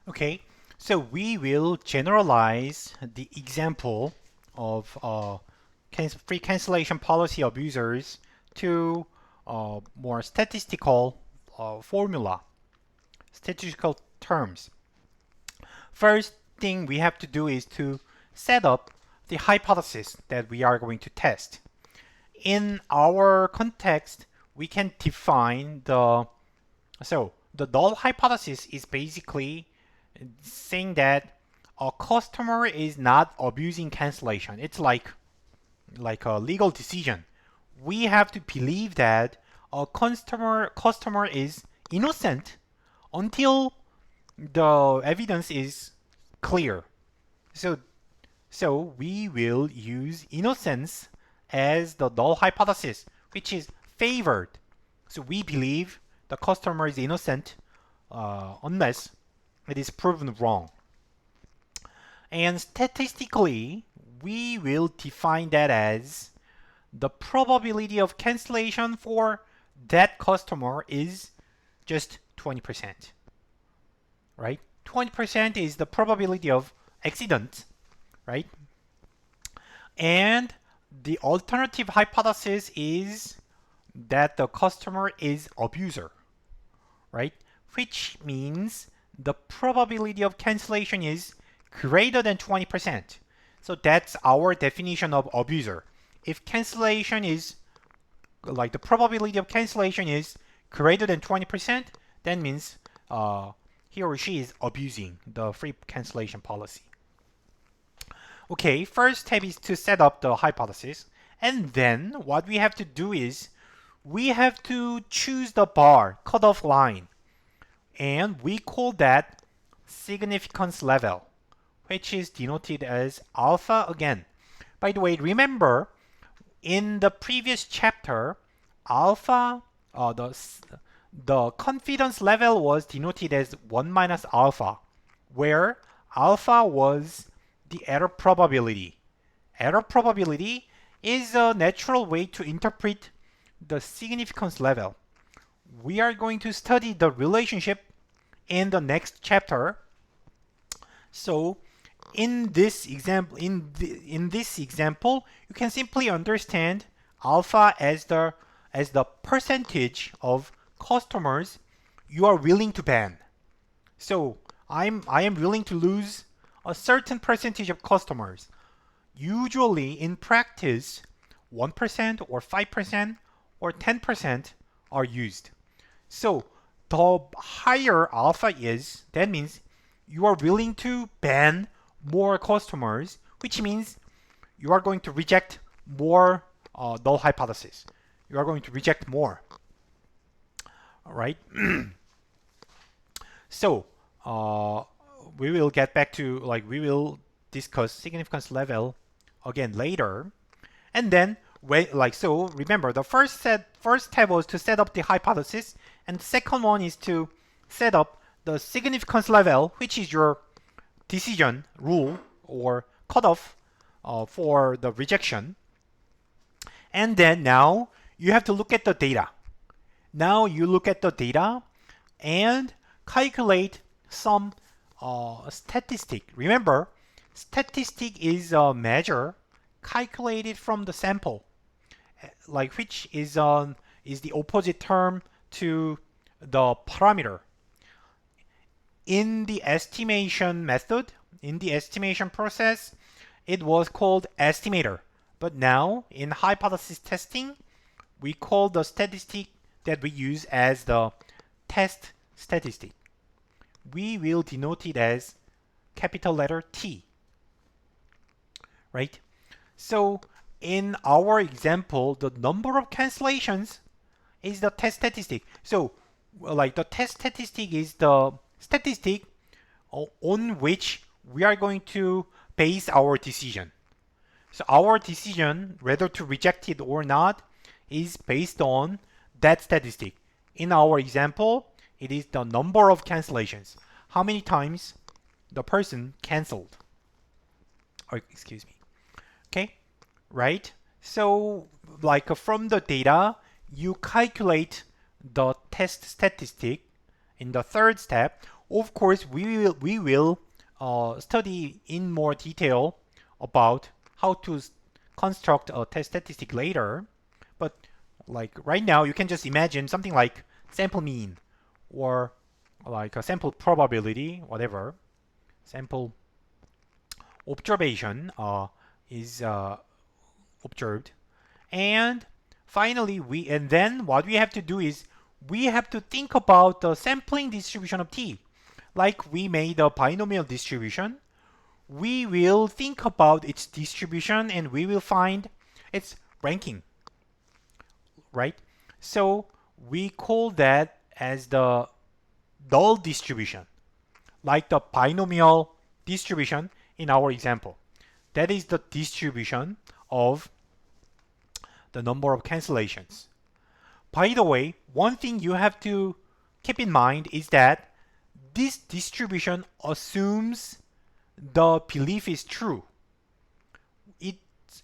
Okay, so we will generalize the example of free cancellation policy abusers to more statistical terms. First thing we have to do is to set up the hypothesis that we are going to test. In our context, we can define the null hypothesis is basically saying that a customer is not abusing cancellation. It's like a legal decision. We have to believe that a customer is innocent until the evidence is clear. So so we will use innocence as the null hypothesis, which is favored. So we believe the customer is innocent unless it is proven wrong. And statistically, we will define that as the probability of cancellation for that customer is just 20%, right? 20% is the probability of accident, right? And the alternative hypothesis is that the customer is abuser, right? Which means the probability of cancellation is greater than 20%. So that's our definition of abuser. If cancellation is like the probability of cancellation is greater than 20%, that means he or she is abusing the free cancellation policy. Okay, first step is to set up the hypothesis, and then what we have to do is we have to choose the bar, cutoff line, and we call that significance level, which is denoted as alpha again. By the way, remember in the previous chapter, alpha, the confidence level was denoted as 1 minus alpha, where alpha was the error probability. Error probability is a natural way to interpret the significance level. We are going to study the relationship in the next chapter. So in this example, you can simply understand alpha as the percentage of customers you are willing to ban. So I am willing to lose a certain percentage of customers. Usually in practice, 1% or 5% or 10% are used. So the higher alpha is, that means you are willing to ban more customers, which means you are going to reject more null hypothesis. You are going to reject more. All right. So we will get back to we will discuss significance level again later, and then so remember the first step was to set up the hypothesis, and the second one is to set up the significance level, which is your decision rule or cutoff for the rejection. And then now you have to look at the data. Now you look at the data and calculate some statistic. Remember, statistic is a measure calculated from the sample, which is the opposite term to the parameter. In the estimation method, in the estimation process, it was called estimator. But now in hypothesis testing, we call the statistic that we use as the test statistic. We will denote it as capital letter T, right? So in our example, the number of cancellations is the test statistic. So the test statistic is the statistic on which we are going to base our decision. So our decision whether to reject it or not is based on that statistic. In our example, it is the number of cancellations. How many times the person canceled. Excuse me. Okay, right? So from the data, you calculate the test statistic in the third step, Of course, we will study in more detail about how to construct a test statistic later. But like right now, you can just imagine something like sample mean or like a sample probability, whatever. Sample observation is observed, and finally and then what we have to do is we have to think about the sampling distribution of t. Like we made a binomial distribution, we will think about its distribution and we will find its ranking, right? So we call that as the null distribution, like the binomial distribution in our example. That is the distribution of the number of cancellations. By the way, one thing you have to keep in mind is that this distribution assumes the belief is true.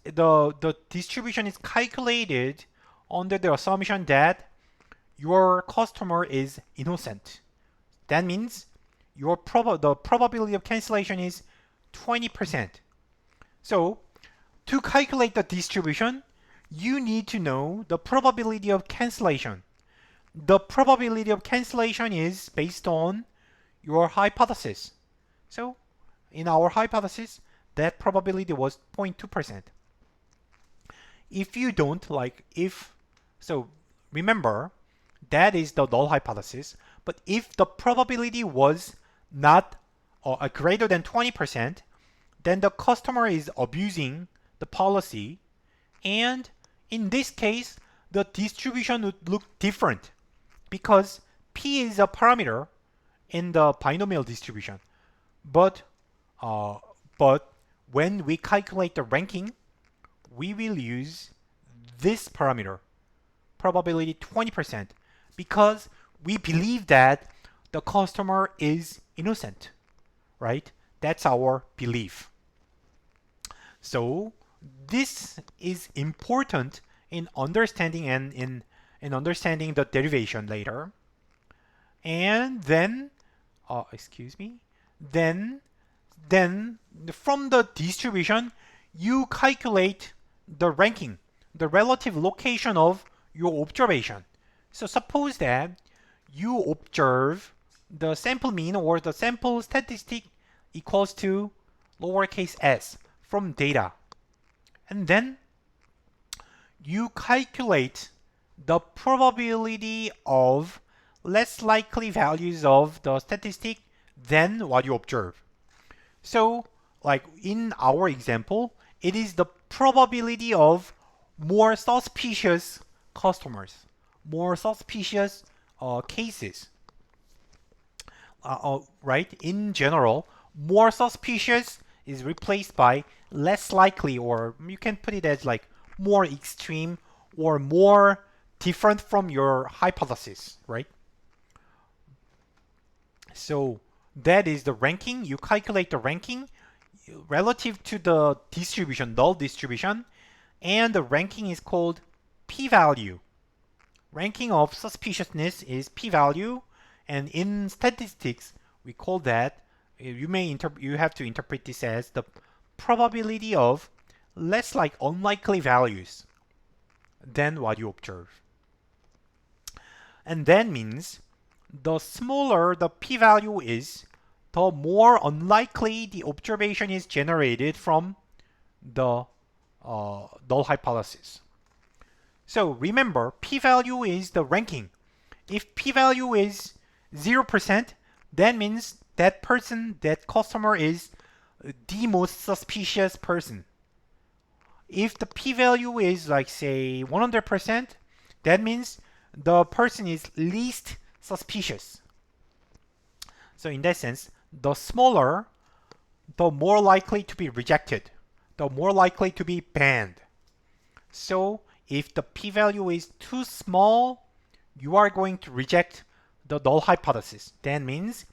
The distribution is calculated under the assumption that your customer is innocent. That means the probability of cancellation is 20%. So to calculate the distribution, you need to know the probability of cancellation. The probability of cancellation is based on your hypothesis. So in our hypothesis, that probability was 0.2%. If you don't so remember, that is the null hypothesis. But if the probability was not greater than 20%, then the customer is abusing the policy. And in this case, the distribution would look different because P is a parameter in the binomial distribution. But when we calculate the ranking, we will use this parameter, probability 20%, because we believe that the customer is innocent, right? That's our belief. So this is important in understanding and in understanding the derivation later. And then, then from the distribution, you calculate the ranking, the relative location of your observation. So suppose that you observe the sample mean or the sample statistic equals to lowercase s from data. And then you calculate the probability of less likely values of the statistic than what you observe. So like in our example, it is the probability of more suspicious customers, more suspicious cases. Right? In general, more suspicious is replaced by less likely, or you can put it as like more extreme or more different from your hypothesis, right? So that is the ranking. You calculate the ranking relative to the distribution, null distribution, and the ranking is called p-value. Ranking of suspiciousness is p-value, and in statistics we call that, you have to interpret this as the probability of less unlikely values than what you observe. And that means the smaller the p-value is, the more unlikely the observation is generated from the null hypothesis. So remember, p-value is the ranking. If p-value is 0%, that means that customer is the most suspicious person. If the p-value is like say 100%, that means the person is least suspicious. So in that sense, the smaller, the more likely to be rejected, the more likely to be banned. So if the p-value is too small, you are going to reject the null hypothesis. That means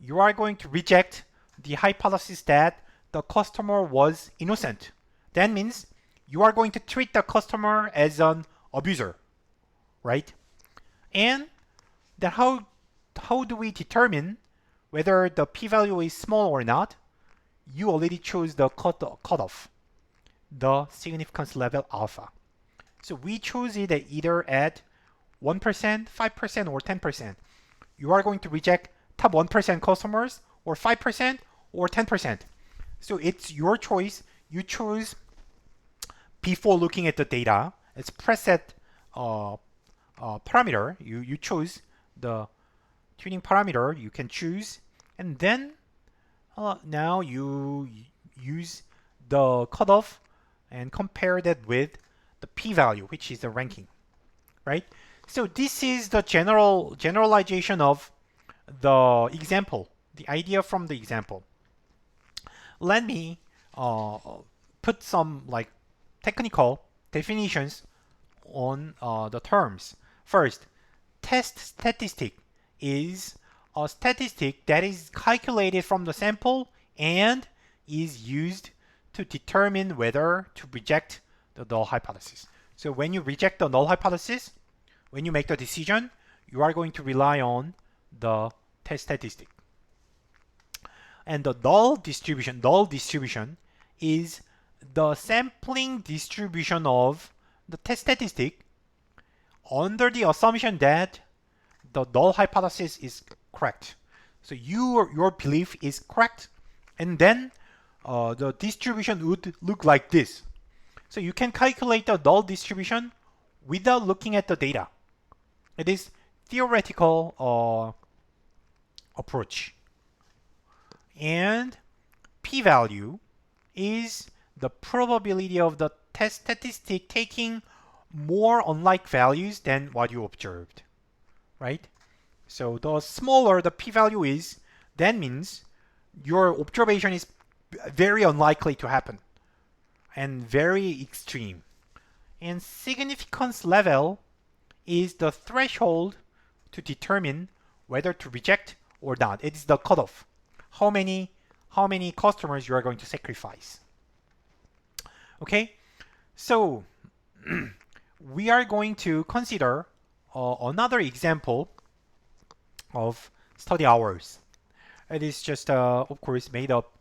you are going to reject the hypothesis that the customer was innocent. That means you are going to treat the customer as an abuser, right? And then how do we determine whether the p-value is small or not, you already chose the cutoff, the significance level alpha. So we chose it either at 1%, 5%, or 10%. You are going to reject top 1% customers, or 5%, or 10%. So it's your choice. You choose before looking at the data. It's preset parameter. You choose the tuning parameter you can choose, and then now you use the cutoff and compare that with the p-value, which is the ranking, right? So this is the generalization of the example, the idea from the example. Let me put some like technical definitions on the terms. First, test statistic is a statistic that is calculated from the sample and is used to determine whether to reject the null hypothesis. So when you reject the null hypothesis, when you make the decision, you are going to rely on the test statistic. And the null distribution is the sampling distribution of the test statistic under the assumption that the null hypothesis is correct. So your belief is correct, and then the distribution would look like this. So you can calculate the null distribution without looking at the data. It is theoretical approach. And p-value is the probability of the test statistic taking more unlike values than what you observed, right? So the smaller the p-value is, that means your observation is very unlikely to happen and very extreme. And significance level is the threshold to determine whether to reject or not. It is the cutoff. How many customers you are going to sacrifice. Okay, so we are going to consider another example of study hours. It is just, of course, made up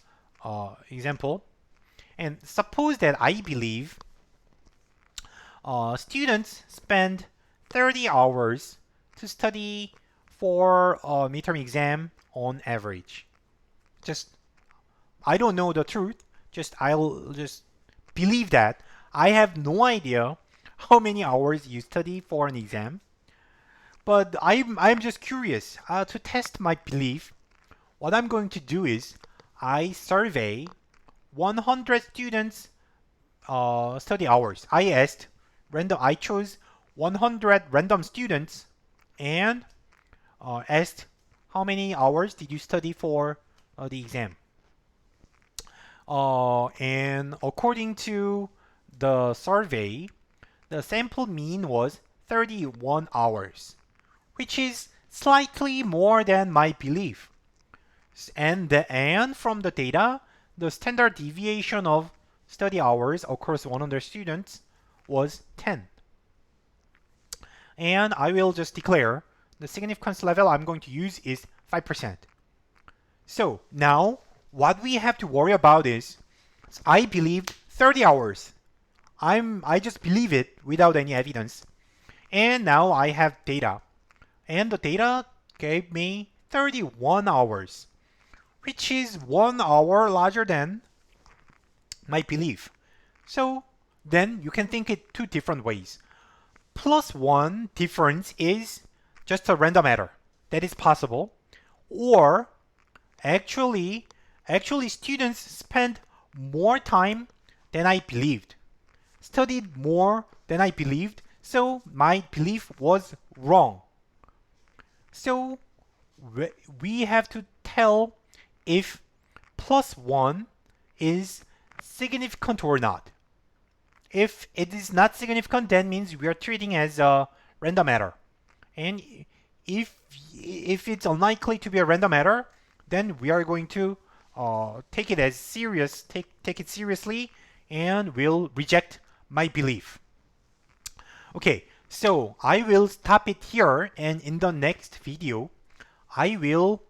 example. And suppose that I believe students spend 30 hours to study for a midterm exam on average. I don't know the truth. I'll just believe that. I have no idea how many hours you study for an exam. But I'm just curious to test my belief. What I'm going to do is I survey 100 students study hours. I chose 100 random students and asked how many hours did you study for the exam. And according to the survey, the sample mean was 31 hours, which is slightly more than my belief. And from the data, the standard deviation of study hours across 100 students was 10. And I will just declare the significance level I'm going to use is 5%. So now what we have to worry about is I believed 30 hours. I just believe it without any evidence. And now I have data. And the data gave me 31 hours, which is 1 hour larger than my belief. So then you can think it two different ways. +1 difference is just a random error. That is possible. Or actually students spent more time than I believed, studied more than I believed, so my belief was wrong. So we have to tell if +1 is significant or not. If it is not significant, that means we are treating as a random error. And if it's unlikely to be a random error, then we are going to take it as serious, take it seriously, and will reject my belief. Okay, so I will stop it here, and in the next video, I will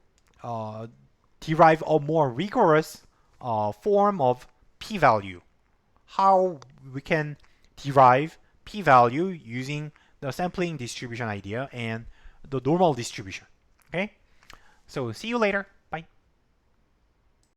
derive a more rigorous form of p-value. How we can derive p-value using the sampling distribution idea and the normal distribution. Okay, so see you later.